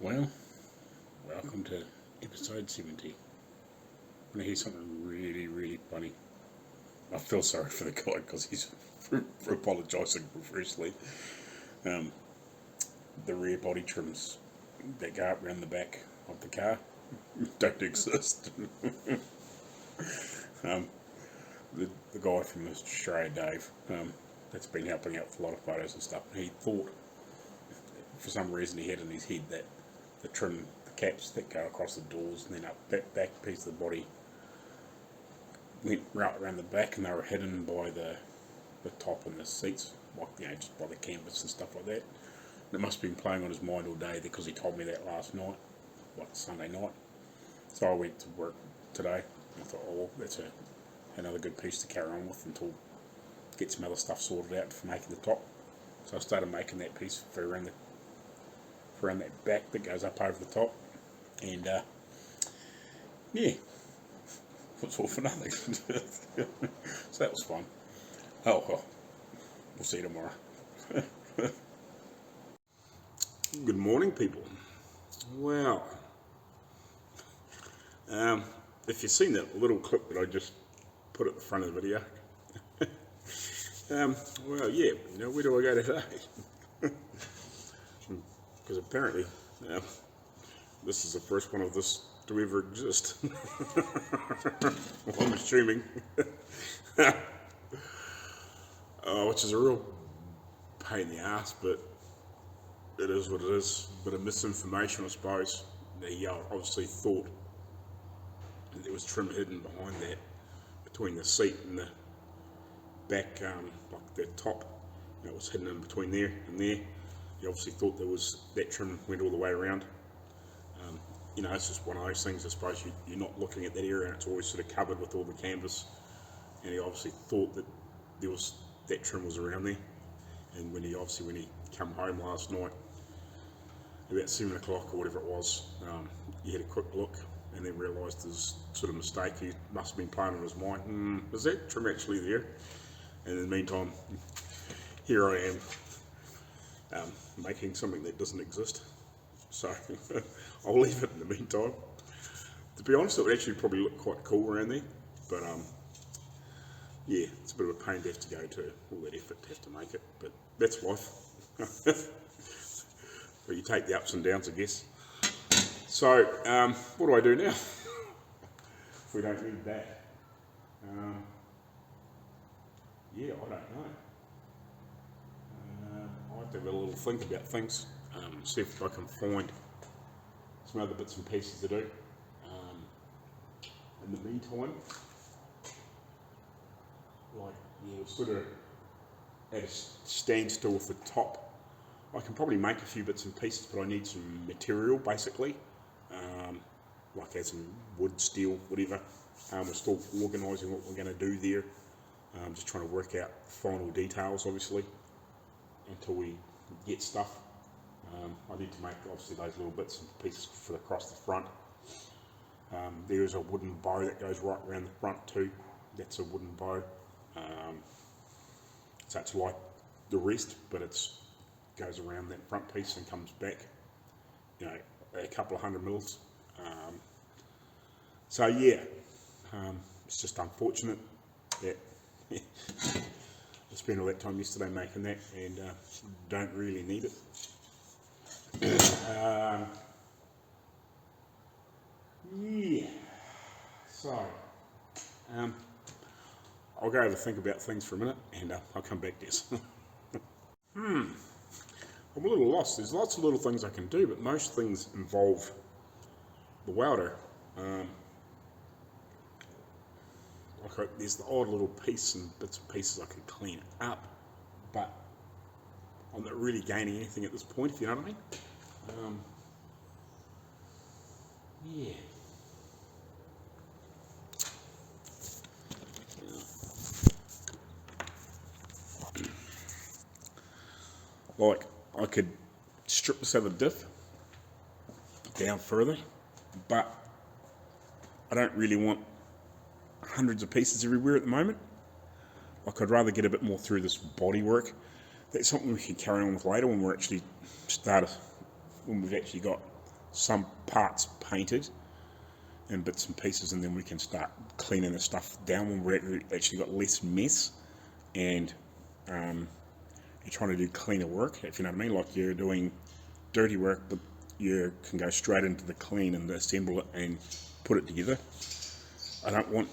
Well, welcome to episode 70. I'm going to hear something really, really funny. I feel sorry for the guy because he's for apologising profusely. The rear body trims that go up around the back of the car don't exist. The guy from Australia, Dave, that's been helping out with a lot of photos and stuff, he thought, for some reason he had in his head that the trim, the caps that go across the doors and then up that back piece of the body went right around the back, and they were hidden by the top and the seats, like, just by the canvas and stuff like that. And it must have been playing on his mind all day because he told me that last night, like Sunday night. So I went to work today and I thought, oh well, that's another good piece to carry on with until get some other stuff sorted out for making the top. So I started making that piece for around that back that goes up over the top, and yeah, it's all for nothing. So that was fun. Oh well, we'll see you tomorrow. Good morning, people. Well, if you've seen that little clip that I just put at the front of the video, well, yeah, where do I go today? Because apparently this is the first one of this to ever exist. Well, I'm assuming. Which is a real pain in the ass, but it is what it is. A bit of misinformation, I suppose. He obviously thought that there was trim hidden behind that, between the seat and the back, like the top. It was hidden in between there and there. He obviously thought there was, that trim went all the way around. It's just one of those things, I suppose. You're not looking at that area and it's always sort of covered with all the canvas. And he obviously thought that that trim was around there. And when he come home last night, about 7 o'clock or whatever it was, he had a quick look and then realised his sort of mistake. He must have been playing on his mind. Is that trim actually there? And in the meantime, here I am, making something that doesn't exist. So I'll leave it in the meantime. To be honest, it would actually probably look quite cool around there, but yeah, it's a bit of a pain to have to go to all that effort to have to make it, but that's life. But you take the ups and downs, I guess. So what do I do now? If we don't need that, yeah, I don't know. I have to have a little think about things, see if I can find some other bits and pieces to do. In the meantime, we're sort of at a standstill with the top. I can probably make a few bits and pieces, but I need some material, basically, like some wood, steel, whatever. We're still organising what we're going to do there. Just trying to work out final details, obviously, until we get stuff. I need to make, obviously, those little bits and pieces for across the front. There is a wooden bow that goes right around the front too. That's a wooden bow. So it's like the rest, but it goes around that front piece and comes back, a couple of 100 mils. So yeah, it's just unfortunate that I spent all that time yesterday making that and don't really need it. Yeah, so I'll go over think about things for a minute and I'll come back to this. I'm a little lost. There's lots of little things I can do, but most things involve the welder. There's the odd little piece and bits and pieces I can clean up, but I'm not really gaining anything at this point, if you know what I mean. Yeah. Like, I could strip this other diff down further, but I don't really want hundreds of pieces everywhere at the moment. Like, I'd rather get a bit more through this body work. That's something we can carry on with later when we've actually got some parts painted and bits and pieces, and then we can start cleaning the stuff down when we've actually got less mess, and you're trying to do cleaner work, if you know what I mean. Like you're doing dirty work, but you can go straight into the clean and assemble it and put it together. I don't want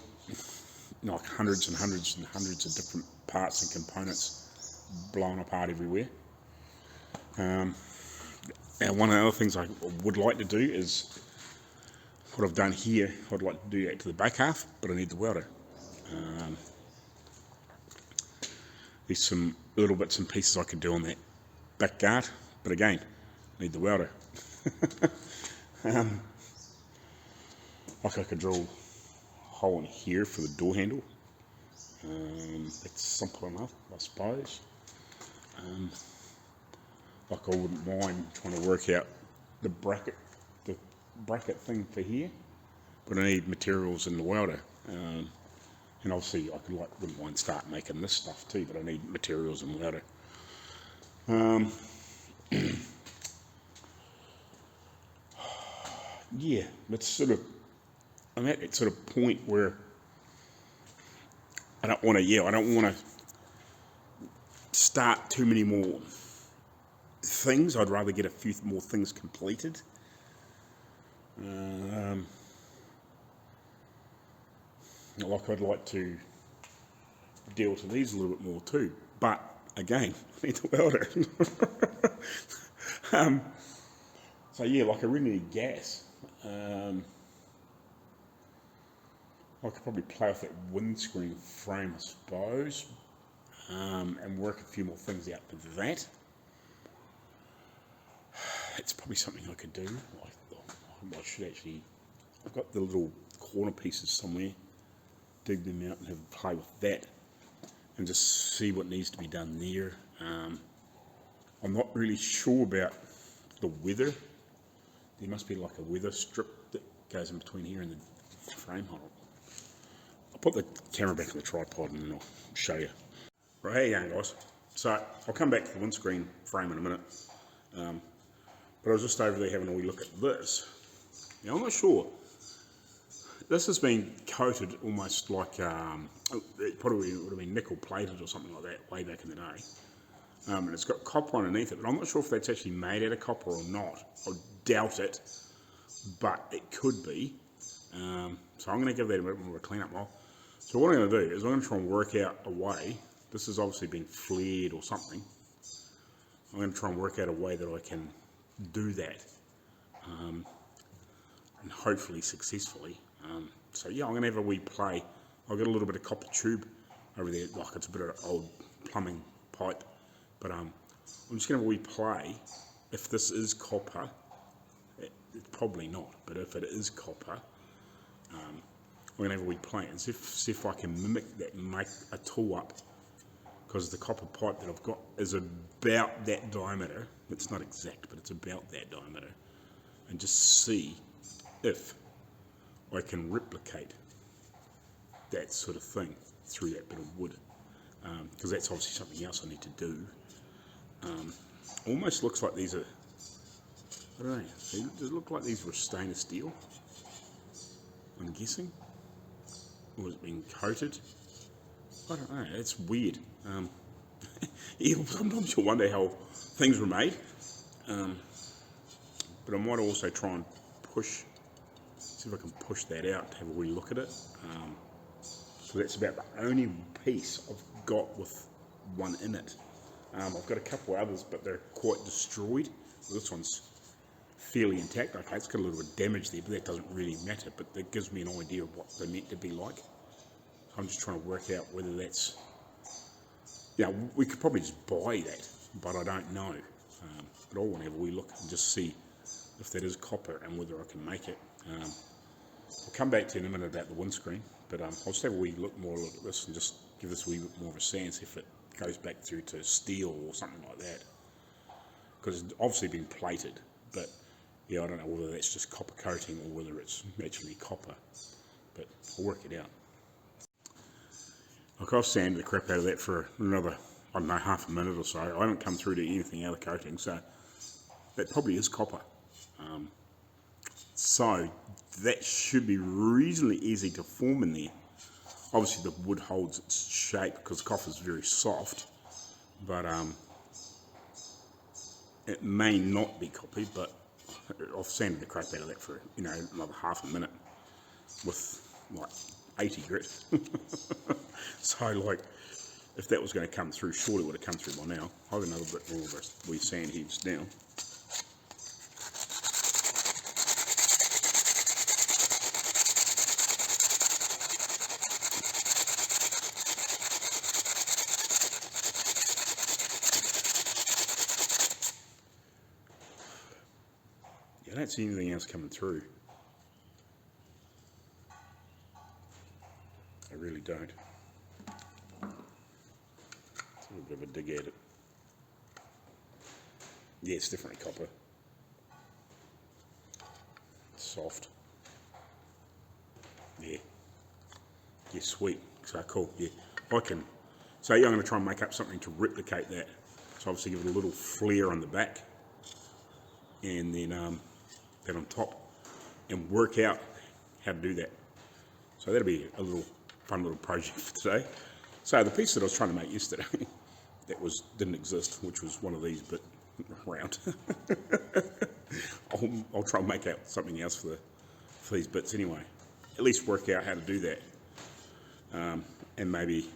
like hundreds and hundreds and hundreds of different parts and components blown apart everywhere. And one of the other things I would like to do is what I've done here. I'd like to do that to the back half, but I need the welder. There's some little bits and pieces I could do on that back guard, but again, I need the welder. Like I could drill a hole in here for the door handle. It's simple enough, I suppose. Like I wouldn't mind trying to work out the bracket thing for here, but I need materials in the welder. And obviously I wouldn't mind start making this stuff too, but I need materials in welder. Yeah, I'm at that sort of point where I don't want to start too many more things. I'd rather get a few more things completed. Like I'd like to deal to these a little bit more too, but again, I need the welder. So yeah, like I really need gas. I could probably play with that windscreen frame, I suppose, and work a few more things out with that. It's probably something I could do. I should actually, I've got the little corner pieces somewhere, dig them out and have a play with that and just see what needs to be done there. I'm not really sure about the weather. There must be like a weather strip that goes in between here and the frame hole. I'll put the camera back on the tripod and then I'll show you. Right, how you going, guys? So I'll come back to the windscreen frame in a minute. But I was just over there having a wee look at this. Now I'm not sure. This has been coated almost like, it probably would have been nickel plated or something like that way back in the day. And it's got copper underneath it, but I'm not sure if that's actually made out of copper or not. I doubt it, but it could be. So I'm going to give that a bit more of a clean up while. So what I'm going to do is I'm going to try and work out a way. This has obviously been flared or something. I'm going to try and work out a way that I can do that, and hopefully successfully. So yeah, I'm going to have a wee play. I've got a little bit of copper tube over there, like it's a bit of old plumbing pipe, but I'm just going to have a wee play. If this is copper, it's probably not, but if it is copper, I'm going to have a wee play and see if I can mimic that and make a tool up, because the copper pipe that I've got is about that diameter. It's not exact, but it's about that diameter, and just see if I can replicate that sort of thing through that bit of wood, because that's obviously something else I need to do. Almost looks like these are, I don't know, does it look like these were stainless steel, I'm guessing, or has it been coated? I don't know, it's weird. Yeah, sometimes you'll wonder how things were made, but I might also try and see if I can push that out to have a wee look at it. So that's about the only piece I've got with one in it. I've got a couple others, but they're quite destroyed. Well, this one's fairly intact. Okay, it's got a little bit of damage there, but that doesn't really matter, but that gives me an idea of what they're meant to be like. I'm just trying to work out whether that's, we could probably just buy that, but I don't know. But I want to have a wee look and just see if that is copper and whether I can make it. I'll come back to you in a minute about the windscreen, but I'll just have a wee look at this and just give this a wee bit more of a sense if it goes back through to steel or something like that. Because it's obviously been plated, but yeah, I don't know whether that's just copper coating or whether it's actually copper, but I'll work it out. Like I've sanded the crap out of that for another, I don't know, half a minute or so. I haven't come through to anything out of coating, so that probably is copper. So that should be reasonably easy to form in there. Obviously the wood holds its shape because copper is very soft, but it may not be copper, but I've sanded the crap out of that for, you know, another half a minute with like 80 grit. So like, if that was going to come through, surely it would have come through by now. I'll have another bit more of a wee sand heaves down. Yeah, I don't see anything else coming through. I really don't. Let's have a bit of a dig at it. Yeah, it's definitely copper. It's soft. Yeah. Yeah, sweet. So cool. Yeah, I can. So yeah, I'm going to try and make up something to replicate that. So obviously give it a little flare on the back, and then that on top, and work out how to do that. So that'll be a little fun little project for today. So the piece that I was trying to make yesterday, that didn't exist, which was one of these, but round. I'll try and make out something else for these bits anyway. At least work out how to do that, and maybe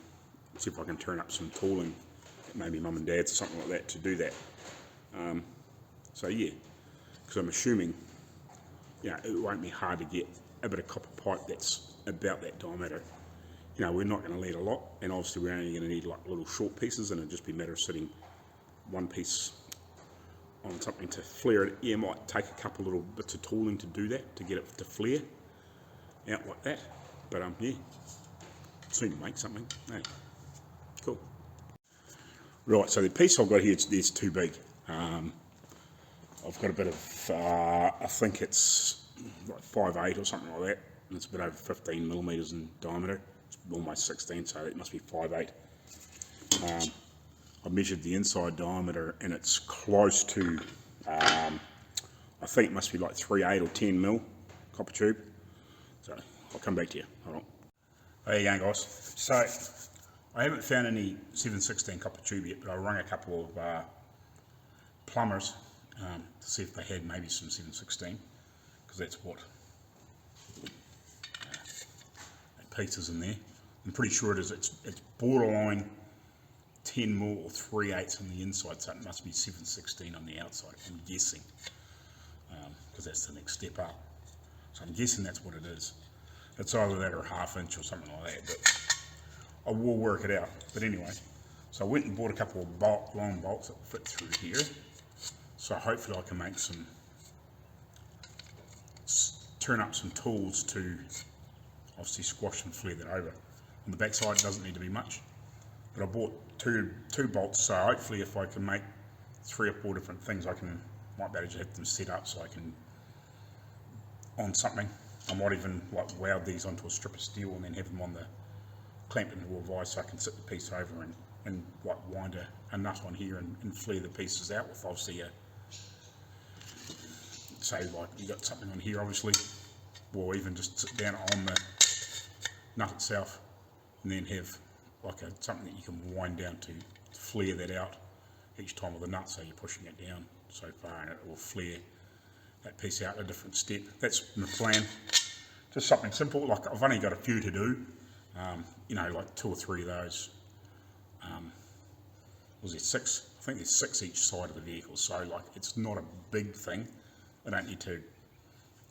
see if I can turn up some tooling, maybe mum and dad's or something like that to do that. So yeah, because I'm assuming, you know, it won't be hard to get a bit of copper pipe that's about that diameter. You know, we're not going to need a lot, and obviously we're only going to need like little short pieces, and it'll just be a matter of sitting one piece on something to flare it. Yeah, it might take a couple little bits of tooling to do that, to get it to flare out like that. But yeah, soon to make something. Hey, cool. Right, so the piece I've got here is too big. I've got a bit of, I think it's like 5'8" or something like that. And it's a bit over 15 millimeters in diameter. It's almost 16, so it must be 5'8". I measured the inside diameter, and it's close to, I think it must be like 3/8 or 10 mil copper tube. So I'll come back to you. Hold on. There you go, guys. So I haven't found any 7/16 copper tube yet, but I rang a couple of plumbers to see if they had maybe some 7/16, because that's what that piece is in there. I'm pretty sure it is. It's borderline 10 mil or 3/8 on the inside, so it must be 7/16 on the outside, I'm guessing, because that's the next step up. So I'm guessing that's what it is. It's either that or a 1/2 inch or something like that, but I will work it out. But anyway, so I went and bought a couple of long bolts that will fit through here. So hopefully I can make turn up some tools to obviously squash and flare that over. On the back side it doesn't need to be much, but I bought two bolts, so hopefully if I can make 3 or 4 different things, might be able to have them set up so I can, on something, I might even like weld these onto a strip of steel and then have them on the clamped into a vise, so I can sit the piece over and like wind a nut on here and flare the pieces out with obviously say like you got something on here obviously, or even just sit down on the nut itself and then have like something that you can wind down to flare that out each time with the nut, so you're pushing it down so far and it will flare that piece out a different step. That's my plan. Just something simple. Like I've only got a few to do, you know, like 2 or 3 of those. Was there 6? I think there's 6 each side of the vehicle, so like it's not a big thing. I don't need to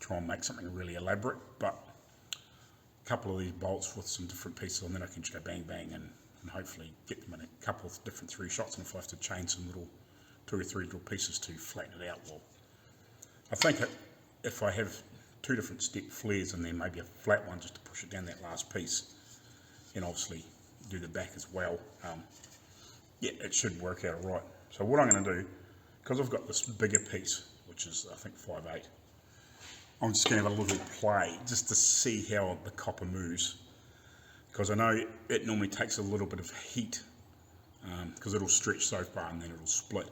try and make something really elaborate, but a couple of these bolts with some different pieces, and then I can just go bang bang and hopefully get them in a couple of different 3 shots. And if I have to chain some little 2 or 3 little pieces to flatten it out, well, I think if I have 2 different step flares and then maybe a flat one just to push it down that last piece, and obviously do the back as well, yeah, it should work out all right. So what I'm going to do, because I've got this bigger piece, which is I think 5/8, I'm just going to have a little play just to see how the copper moves, because I know it normally takes a little bit of heat, because it'll stretch so far and then it'll split.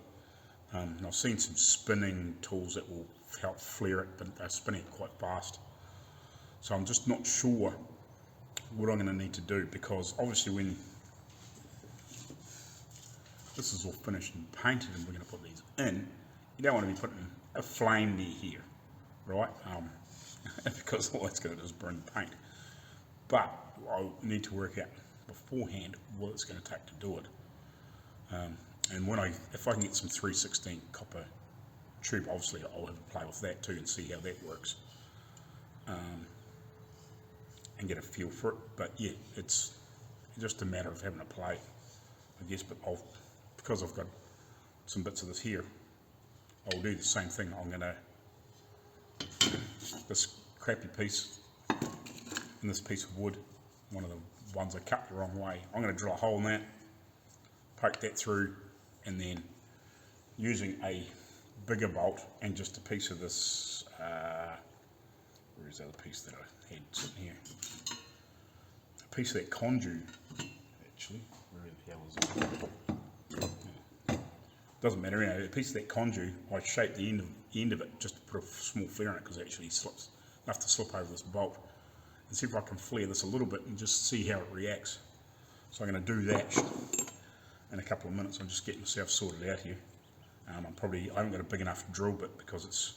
And I've seen some spinning tools that will help flare it, but they're spinning it quite fast. So I'm just not sure what I'm going to need to do, because obviously when this is all finished and painted and we're going to put these in, you don't want to be putting a flame near here, right? Because all it's going to do is burn the paint. But I need to work out beforehand what it's going to take to do it. And if I can get some 316 copper tube, obviously I'll have a play with that too and see how that works, and get a feel for it. But yeah, it's just a matter of having a play, I guess. But because I've got some bits of this here, I'll do the same thing. I'm going to, this crappy piece and this piece of wood, one of the ones I cut the wrong way, I'm going to drill a hole in that, poke that through, and then using a bigger bolt and just a piece of this, where is the other piece that I had sitting here? A piece of that conduit, actually. Where the hell is it? Doesn't matter, you know, a piece of that conduit, I shaped the end of it just to put a small flare in it, because it actually slips enough to slip over this bolt, and see if I can flare this a little bit and just see how it reacts. So I'm going to do that in a couple of minutes. I'm just getting myself sorted out here. I haven't got a big enough drill bit, because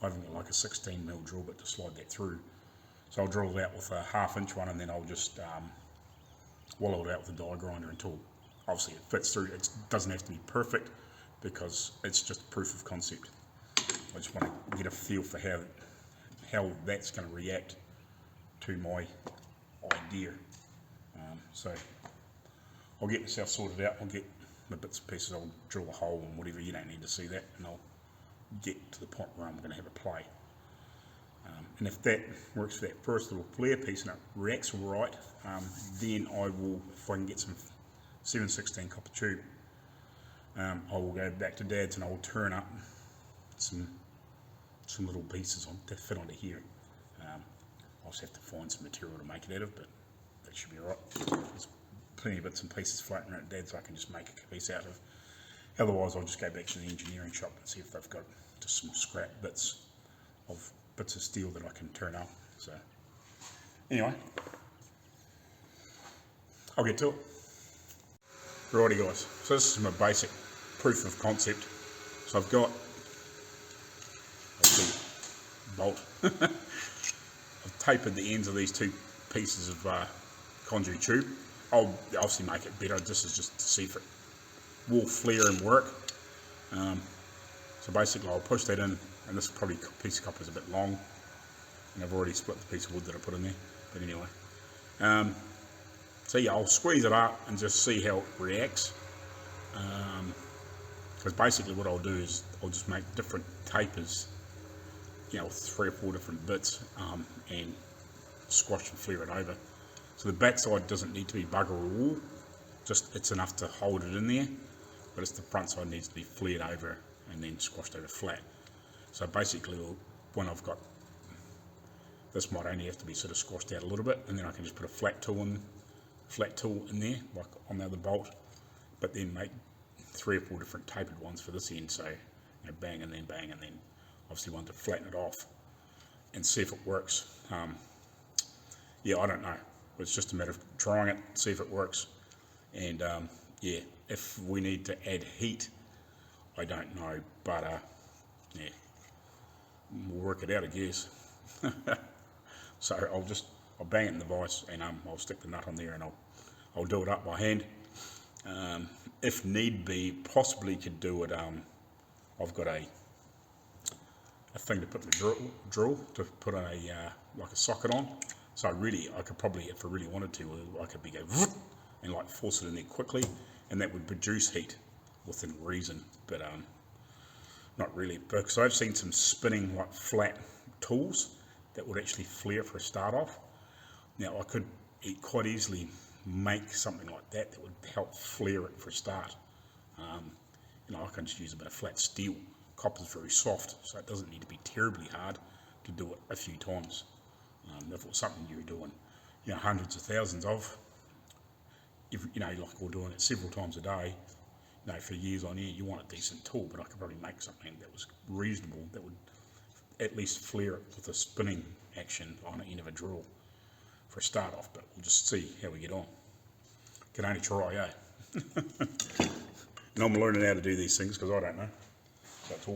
I haven't got like a 16mm drill bit to slide that through. So I'll drill it out with a 1/2 inch one, and then I'll just wallow it out with a die grinder until obviously it fits through. It doesn't have to be perfect, because it's just proof of concept. I just want to get a feel for how that's going to react to my idea. So I'll get myself sorted out. I'll get the bits and pieces. I'll drill a hole and whatever. You don't need to see that, and I'll get to the point where I'm going to have a play. And if that works for that first little flare piece and it reacts all right, then I will, if I can get some 7/16 copper tube, I will go back to Dad's and I will turn up some little pieces to fit onto here. I'll just have to find some material to make it out of, but that should be alright. There's plenty of bits and pieces floating around at Dad's I can just make a piece out of. Otherwise I'll just go back to the engineering shop and see if they've got just some scrap bits of steel that I can turn up. So anyway, I'll get to it. Righty guys, so this is my basic proof of concept. So I've got a bolt. I've tapered the ends of these two pieces of conduit tube. I'll obviously make it better. This is just to see if it will flare and work. So basically I'll push that in, and this probably piece of copper is a bit long, and I've already split the piece of wood that I put in there, but anyway. So yeah, I'll squeeze it up and just see how it reacts, because basically what I'll do is I'll just make different tapers, you know, with 3 or 4 different bits, and squash and flare it over. So the back side doesn't need to be bugger all, just it's enough to hold it in there, but it's the front side needs to be flared over and then squashed over flat. So basically when I've got, this might only have to be sort of squashed out a little bit, and then I can just put a flat tool in there, like on the other bolt, but then make 3 or 4 different tapered ones for this end. So, you know, bang and then obviously one to flatten it off and see if it works. Yeah, I don't know. It's just a matter of trying it, see if it works. And yeah, if we need to add heat, I don't know, but yeah, we'll work it out, I guess. So I'll bang it in the vise, and I'll stick the nut on there, and I'll do it up by hand. If need be, possibly could do it. I've got a thing to put the drill to put a like a socket on. So I could probably, if I really wanted to, I could go and like force it in there quickly, and that would produce heat within reason. But not really, because I've seen some spinning like flat tools that would actually flare for a start off. Now I could quite easily make something like that would help flare it for a start. You know, I can just use a bit of flat steel. Copper's very soft, so it doesn't need to be terribly hard to do it a few times. If it was something you were doing, you know, hundreds of thousands of, if you know, like we're doing it several times a day, you know, for years on end, you want a decent tool. But I could probably make something that was reasonable, that would at least flare it with a spinning action on the end of a drill for a start off, but we'll just see how we get on. Can only try, eh? And I'm learning how to do these things because I don't know. So it's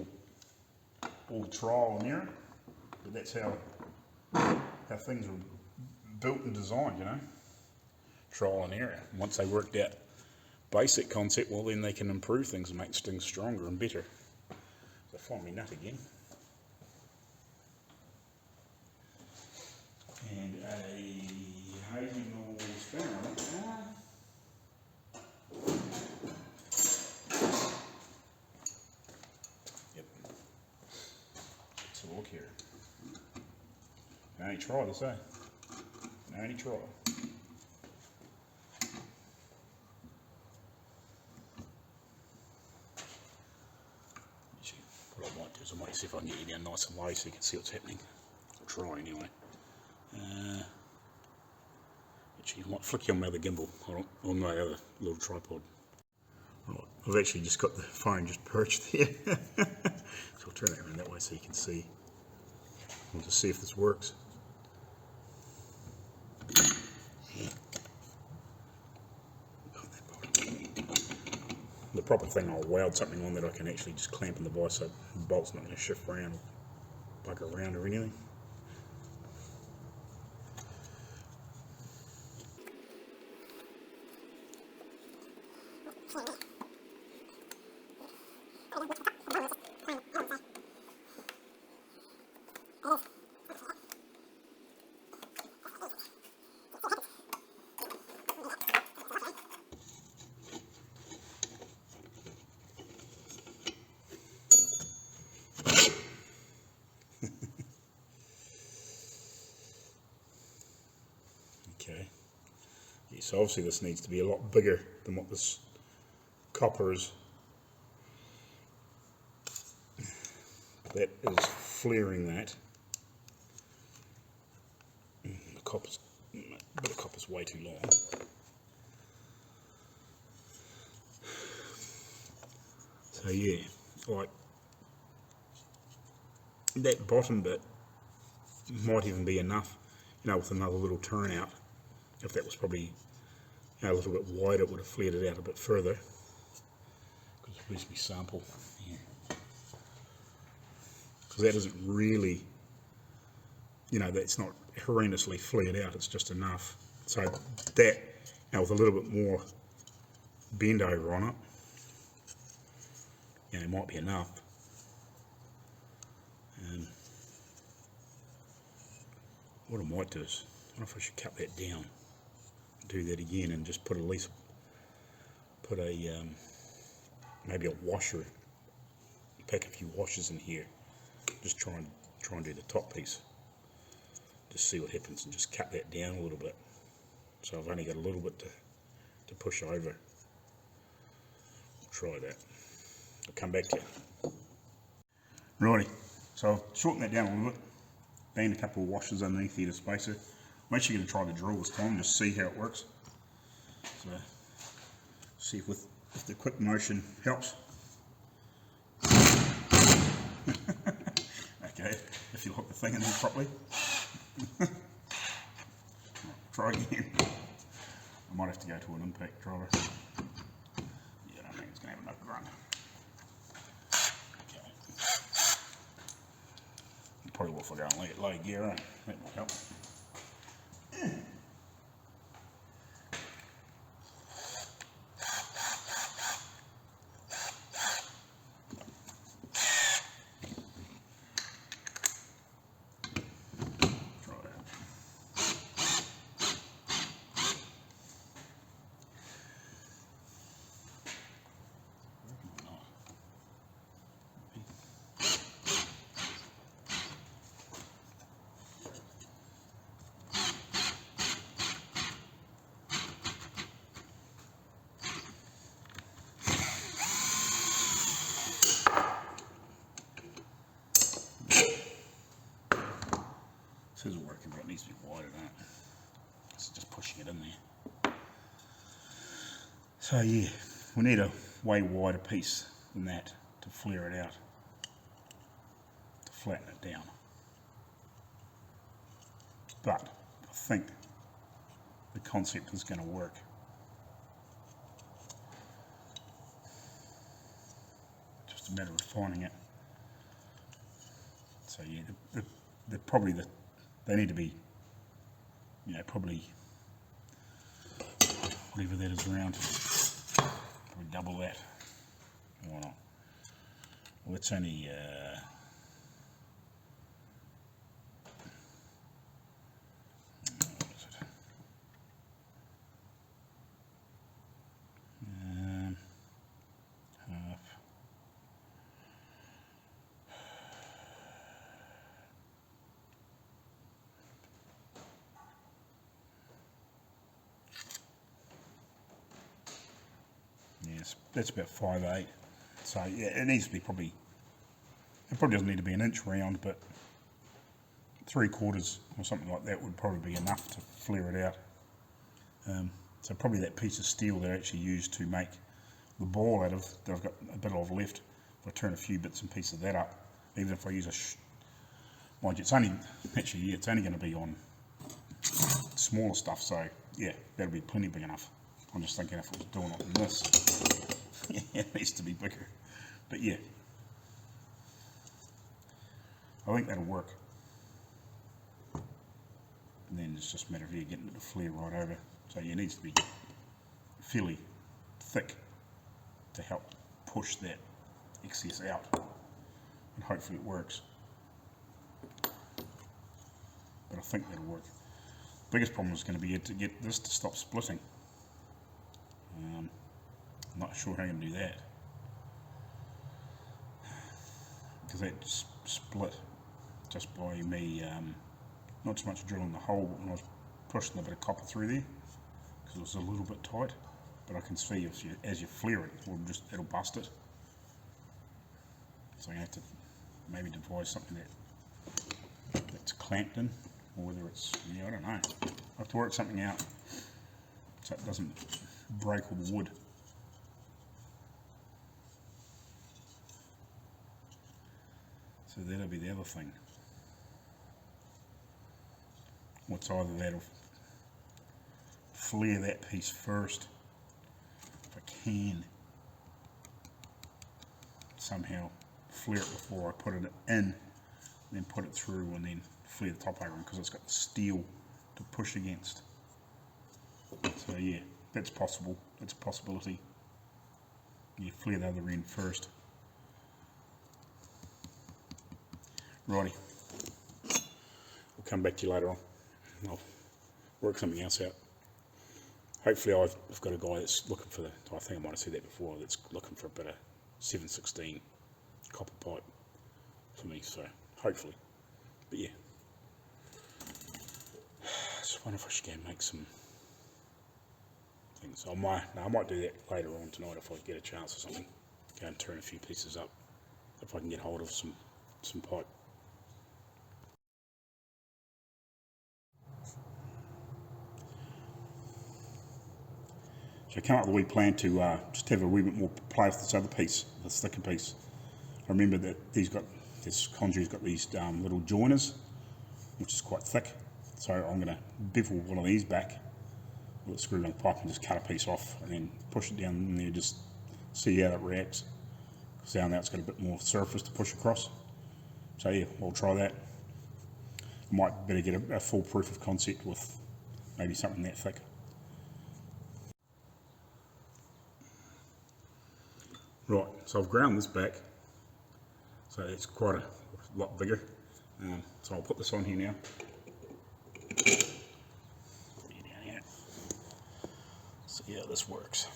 all trial and error, but that's how things are built and designed, you know. Trial and error. And once they worked out basic concept, well then they can improve things and make things stronger and better. So find me nut again. And a Heidi normal spinner on it. Yep. Let's have a look here. Can only try this, eh? Can only try. What I might do is I might see if I can get you down nice and low so you can see what's happening. I'll try anyway. Actually, I might flick you on my other gimbal, on my other little tripod. Right, I've actually just got the phone just perched there. So I'll turn it around that way so you can see. We'll just see if this works. The proper thing, I'll weld something on that I can actually just clamp in the vise so the bolt's not going to shift around or bug around or anything. Okay. Yeah, so obviously this needs to be a lot bigger than what this copper is. That is flaring that. The copper's way too long. So yeah, like that bottom bit might even be enough, you know, with another little turnout. If that was probably, you know, a little bit wider, it would have flared it out a bit further. Because where's my sample? Yeah. Because that isn't really, you know, that's not horrendously flared out, it's just enough. So that, you know, with a little bit more bend over on it, you know, it might be enough. What I might do is, I wonder if I should cut that down, do that again, and just put at least put a maybe a washer, pack a few washers in here. Just try and do the top piece. Just see what happens, and just cut that down a little bit. So I've only got a little bit to push over. I'll try that. I'll come back to you. Righty, so I've shortened that down a little bit. Band a couple of washers underneath here to spacer. I'm actually going to try the drill this time, just see how it works. So, see if the quick motion helps. Okay, if you lock the thing in there properly. Try again. I might have to go to an impact driver. Yeah, I don't think it's going to have enough grunt. Okay. Probably will if I go and let low gear on. That might help. This isn't working, but it needs to be wider than that. It's just pushing it in there. So yeah, we need a way wider piece than that to flare it out. To flatten it down. But I think the concept is going to work. Just a matter of refining it. So yeah, they're probably they need to be, you know, probably whatever that is around, probably double that. Why not? Well, it's only what is it? Half. Yes, that's about 5/8. So yeah, it needs to be probably. It probably doesn't need to be an inch round, but 3/4 or something like that would probably be enough to flare it out. So probably that piece of steel they actually used to make the ball out of, that I've got a bit of left. If I turn a few bits and pieces of that up, even if I use mind you, it's only going to be on smaller stuff. So yeah, that'll be plenty big enough. I'm just thinking if it was doing it in this, yeah, it needs to be bigger. But yeah, I think that'll work. And then it's just a matter of you getting it to flare right over. So yeah, it needs to be fairly thick to help push that excess out. And hopefully it works. But I think that'll work. The biggest problem is going to be to get this to stop splitting. I'm not sure how I'm going to do that. Because that split just by me not so much drilling the hole, but when I was pushing a bit of copper through there, because it was a little bit tight. But I can see as you flare it, it'll bust it. So you have to maybe devise something that's clamped in, or whether it's, yeah, I don't know. I have to work something out so it doesn't break all the wood. So that'll be the other thing. What's either that'll flare that piece first, if I can somehow flare it before I put it in, then put it through and then flare the top over, because it's got the steel to push against. So yeah, that's possible. That's a possibility. You flare the other end first. Righty. We'll come back to you later on. I'll work something else out. Hopefully I've got a guy that's looking for I think I might have said that before, that's looking for a bit of 7/16 copper pipe for me, so hopefully. But yeah. I just wonder if I should go and make some things. I might do that later on tonight if I get a chance or something. Go and turn a few pieces up if I can get hold of some pipe. So I came up with a wee plan to just have a wee bit more play with this other piece, this thicker piece. I remember that this conduit's got these little joiners, which is quite thick. So I'm going to bevel one of these back with a screw on the pipe and just cut a piece off and then push it down in there, just see how it reacts. Because down there it's got a bit more surface to push across. So yeah, I'll try that. I might better get a full proof of concept with maybe something that thick. Right, so I've ground this back, so it's quite a lot bigger. So I'll put this on here now. Down here. See how this works.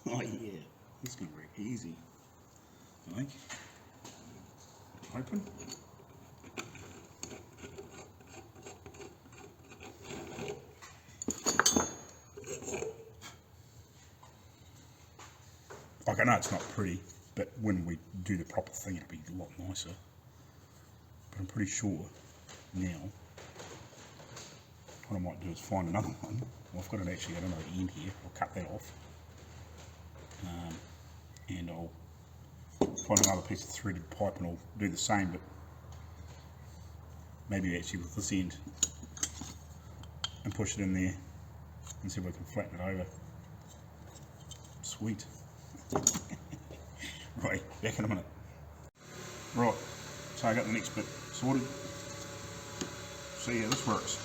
Oh yeah, this can work easy, I think. Open. Like, I know it's not pretty, but when we do the proper thing, it'll be a lot nicer. But I'm pretty sure now, what I might do is find another one. Well, I've got it actually got another end here. I'll cut that off. And I'll find another piece of threaded pipe and I'll do the same, but maybe actually with this end, and push it in there and see if I can flatten it over. Sweet. Right, back in a minute. Right, so I got the next bit sorted. See how this works.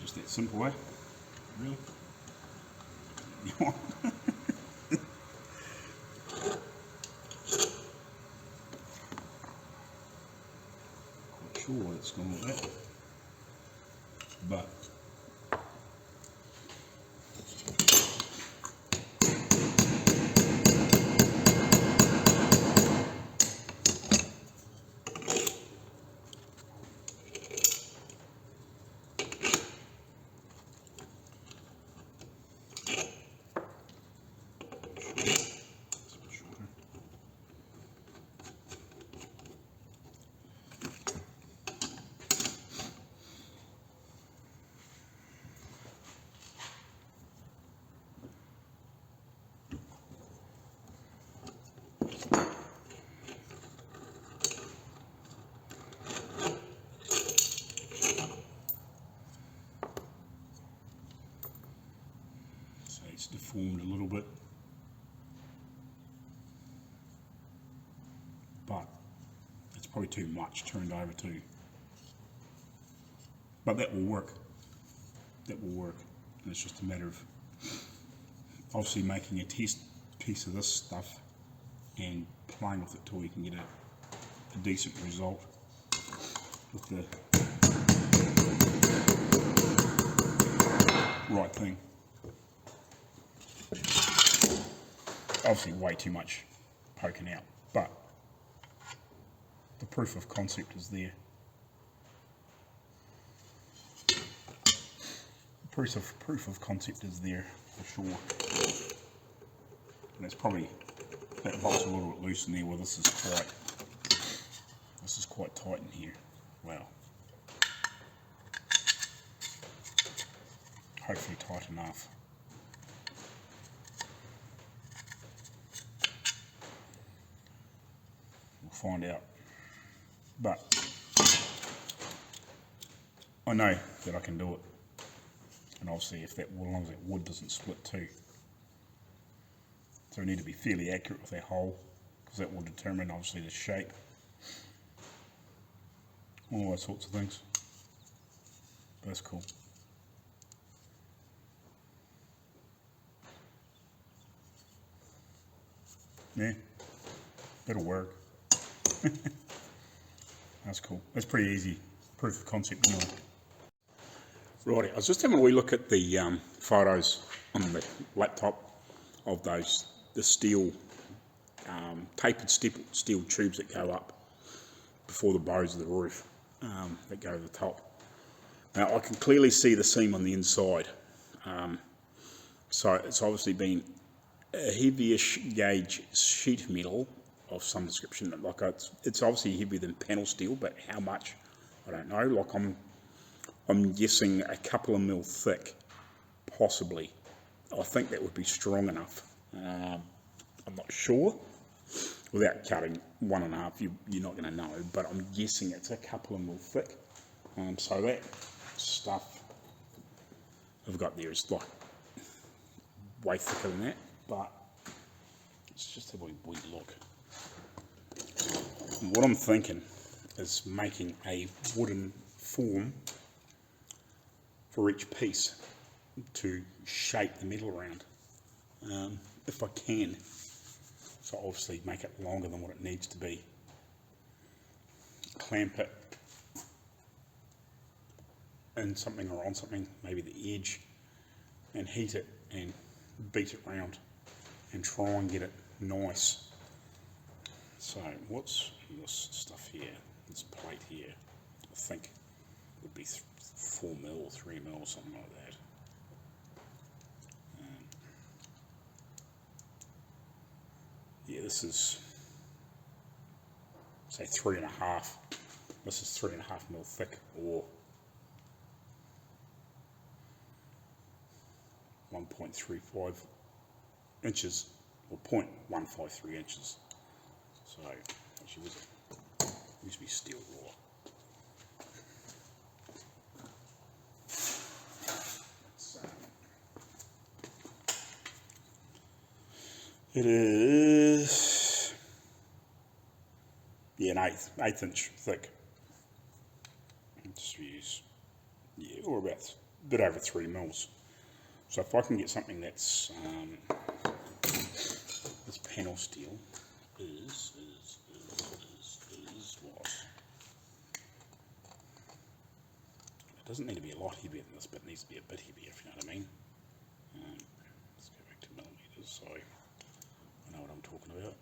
Just that simple, eh? Really? Quite sure why it's gone like that, but it's deformed a little bit, but it's probably too much turned over too. But that will work. That will work. And it's just a matter of obviously making a test piece of this stuff and playing with it till you can get a decent result with the right thing. Obviously way too much poking out, but the proof of concept is there. Proof of concept is there for sure. And it's probably that bolt's a little bit loose in there. Well, this is quite tight in here. Wow. Hopefully tight enough. We'll find out. But I know that I can do it. And obviously if that, as long as that wood doesn't split too. So we need to be fairly accurate with our hole, because that will determine obviously the shape. All those sorts of things. That's cool. Yeah, that'll work. That's cool. That's pretty easy. Proof of concept anyway. Right, I was just having a wee look at the photos on the laptop of the steel, tapered steel tubes that go up before the bows of the roof, that go to the top. Now I can clearly see the seam on the inside, so it's obviously been a heavyish gauge sheet metal of some description. Like it's obviously heavier than panel steel, but how much, I don't know. Like I'm guessing a couple of mil thick, possibly. I think that would be strong enough. I'm not sure. Without cutting 1.5, you're not going to know, but I'm guessing it's a couple of mil thick. So that stuff I've got there is like way thicker than that, but Let's just have a wee look. And what I'm thinking is making a wooden form for each piece to shape the metal around, if I can. So obviously make it longer than what it needs to be. Clamp it in something or on something, maybe the edge, and heat it and beat it round and try and get it nice. So what's this stuff here? This plate here, I think would be 4 mil or 3 mil or something like that. Yeah, this is, say, 3.5. This is 3.5 mil thick, or 1.35 inches, or 0.153 inches. So, actually, used to be steel raw. It is, yeah, an eighth inch thick. Let's use, yeah, or about a bit over 3 mils. So if I can get something that's, this panel steel is what? It doesn't need to be a lot heavier than this, but it needs to be a bit heavier, if you know what I mean. Let's go back to millimeters, so I know what I'm talking about.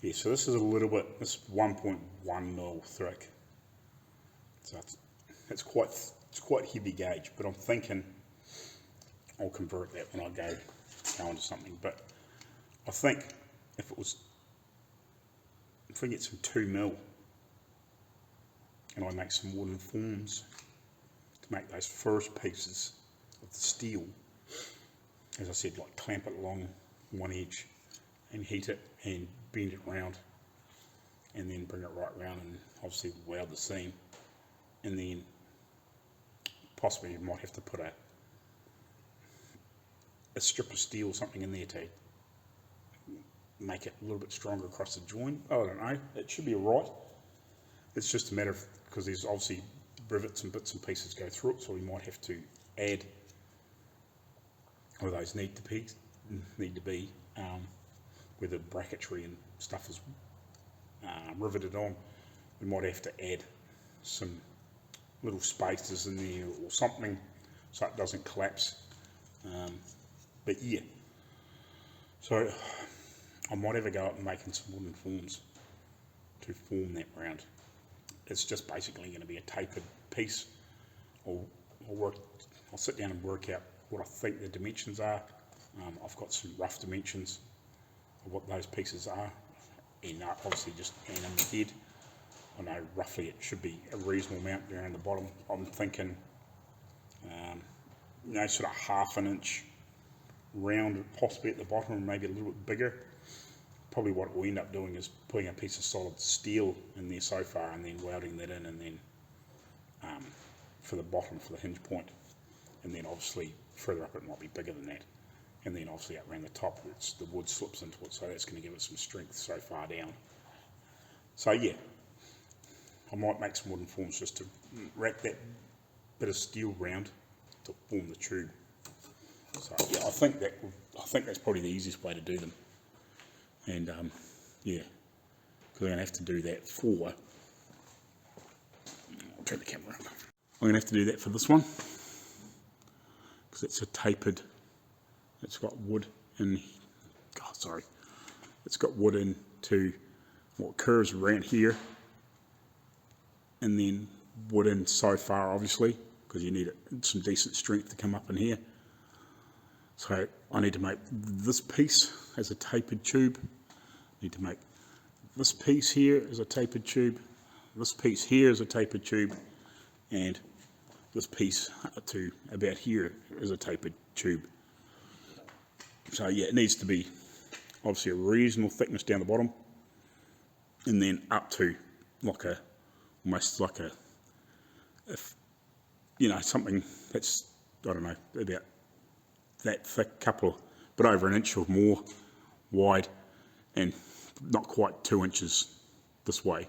Yeah, so this is a little bit, this is 1.1 mil thick. So it's quite heavy gauge, but I'm thinking I'll convert that when I go into something. But I think if we get some 2 mil and I make some wooden forms to make those first pieces of the steel, as I said, like clamp it along one edge and heat it and bend it round and then bring it right round and obviously weld the seam, and then possibly you might have to put a strip of steel or something in there to make it a little bit stronger across the joint. I don't know, it should be alright. It's just a matter of, because there's obviously rivets and bits and pieces go through it, so we might have to add, or those need to be where the bracketry and stuff is riveted on, we might have to add some little spaces in there or something so it doesn't collapse. But yeah, so I might have a go at making some wooden forms to form that round. It's just basically going to be a tapered piece. I'll sit down and work out what I think the dimensions are. I've got some rough dimensions of what those pieces are, and obviously just in my head, I know roughly it should be a reasonable amount down the bottom. I'm thinking, sort of 1/2 inch round, possibly at the bottom, and maybe a little bit bigger. Probably what we'll end up doing is putting a piece of solid steel in there so far, and then welding that in, and then for the bottom, for the hinge point, and then obviously further up it might be bigger than that, and then obviously up around the top the wood slips into it, so that's going to give it some strength so far down. So yeah, I might make some wooden forms just to wrap that bit of steel round to form the tube. So yeah, I think that's probably the easiest way to do them. And yeah, because I'm going to have to do that for, I'll turn the camera up. I'm going to have to do that for this one, because it's a tapered, it's got wood in, it's got wood into what curves around here, and then wood in so far, obviously, because you need some decent strength to come up in here. So I need to make this piece as a tapered tube. I need to make this piece here as a tapered tube, this piece here as a tapered tube, and this piece up to about here is a tapered tube. So yeah, it needs to be obviously a reasonable thickness down the bottom, and then up to almost like something that's, I don't know, about that thick, couple of but over an inch or more wide, and not quite 2 inches this way,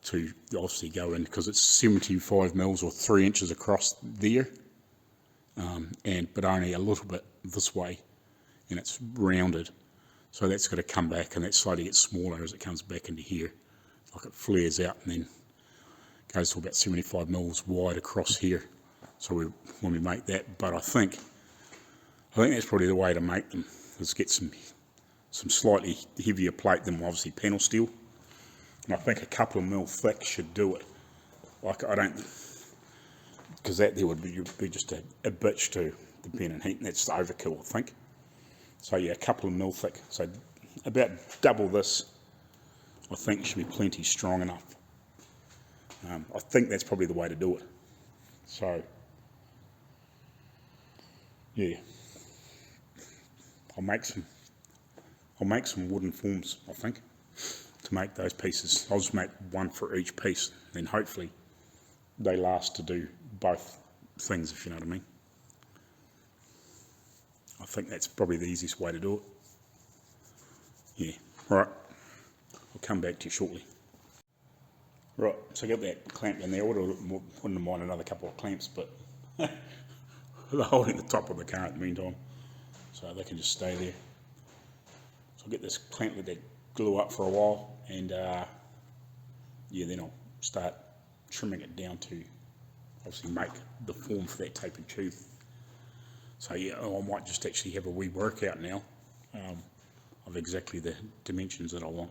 to obviously go in, because it's 75 mils or 3 inches across there, but only a little bit this way, and it's rounded. So that's got to come back, and that slowly gets smaller as it comes back into here. Like it flares out and then goes to about 75 mils wide across here. So when we make that, but I think that's probably the way to make them, is get some slightly heavier plate than obviously panel steel. And I think a couple of mil thick should do it. Like I don't, because that there would be just a bitch to the pen and heat, and that's the overkill, I think. So yeah, a couple of mil thick, so about double this, I think should be plenty strong enough. I think that's probably the way to do it. So yeah, I'll make some wooden forms, I think, to make those pieces. I'll just make one for each piece, then hopefully they last to do both things, if you know what I mean. I think that's probably the easiest way to do it. Yeah, right. I'll come back to you shortly. Right, so I got that clamp in there. I wouldn't mind another couple of clamps, but they're holding the top of the car in the meantime, so they can just stay there. So I'll get this clamp with that glue up for a while, and yeah, then I'll start trimming it down to obviously make the form for that tapered tube. So yeah, I might just actually have a wee workout now of exactly the dimensions that I want.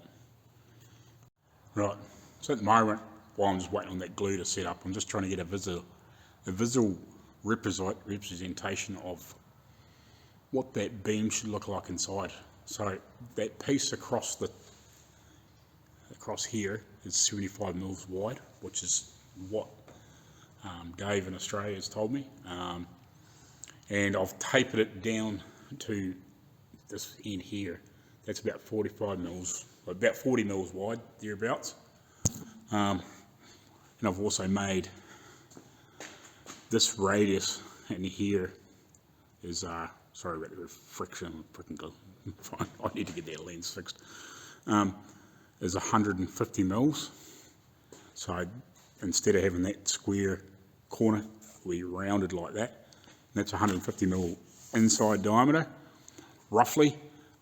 Right, so at the moment, while I'm just waiting on that glue to set up, I'm just trying to get a visual representation of what that beam should look like inside. So that piece across here is 75 mils wide, which is what Dave in Australia has told me. And I've tapered it down to this end here. That's about 45 mils, about 40 mils wide, thereabouts. And I've also made this radius in here is, sorry about the friction, freaking glue. I need to get that lens fixed. Is 150 mils. So instead of having that square corner, we rounded like that. That's 150 mil inside diameter, roughly.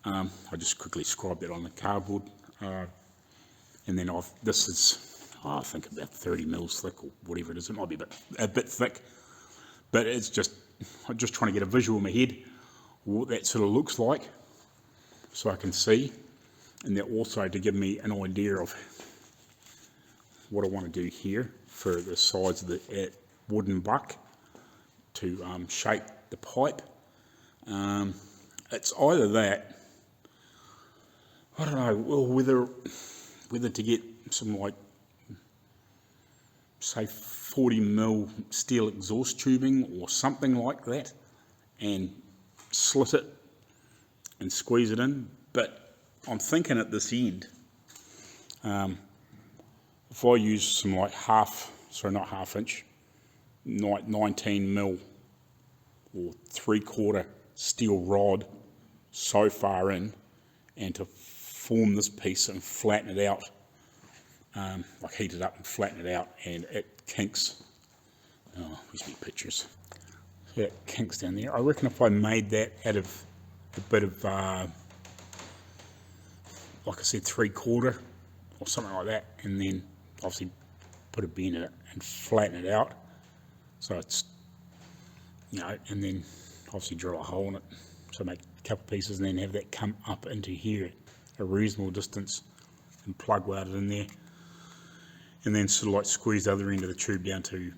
I just quickly scribed that on the cardboard, and then this is, I think about 30 mils thick or whatever it is. It might be a bit thick, but I'm just trying to get a visual in my head what that sort of looks like, so I can see, and then also to give me an idea of what I want to do here for the sides of the wooden buck to shape the pipe. It's either that, I don't know, well, whether to get some, like, say 40 mil steel exhaust tubing or something like that, and slit it and squeeze it in. But I'm thinking at this end, if I use some like not half inch, 19 mil or 3/4 steel rod so far in, and to form this piece and flatten it out, like heat it up and flatten it out, and it kinks. Oh, there's me pictures. So it kinks down there. I reckon if I made that out of a bit of, like I said, 3/4 or something like that, and then obviously put a bend in it and flatten it out, so it's, and then obviously drill a hole in it, so make a couple pieces, and then have that come up into here a reasonable distance and plug weld it in there, and then sort of like squeeze the other end of the tube down to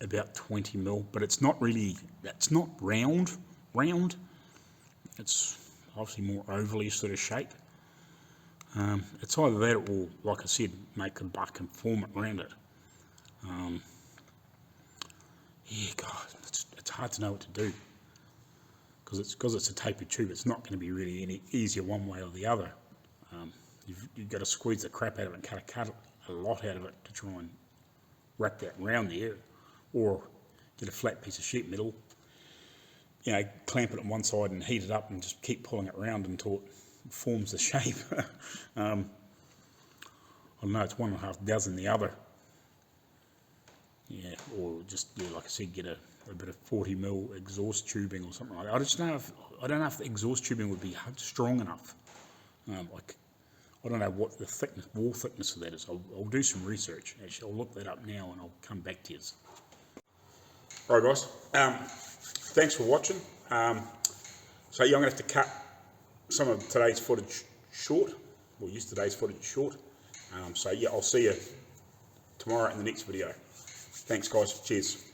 about 20 mil, but it's not round, it's obviously more ovally sort of shape. It's either that or, like I said, make a buck and form it around it. Yeah, God, it's hard to know what to do, because it's a tapered tube. It's not going to be really any easier one way or the other. You've got to squeeze the crap out of it and cut a lot out of it to try and wrap that round there, or get a flat piece of sheet metal you know, clamp it on one side and heat it up and just keep pulling it around until it forms the shape. I don't know, it's 1.5 dozen the other. Yeah, or just, yeah, like I said, get a bit of 40mm exhaust tubing or something like that. I don't know if the exhaust tubing would be strong enough. Like, I don't know what the thickness, wall thickness of that is. I'll do some research. Actually, I'll look that up now and I'll come back to you. Right, guys. Thanks for watching. So yeah, I'm going to have to cut some of today's footage short, or yesterday's footage short. So yeah, I'll see you tomorrow in the next video. Thanks, guys. Cheers.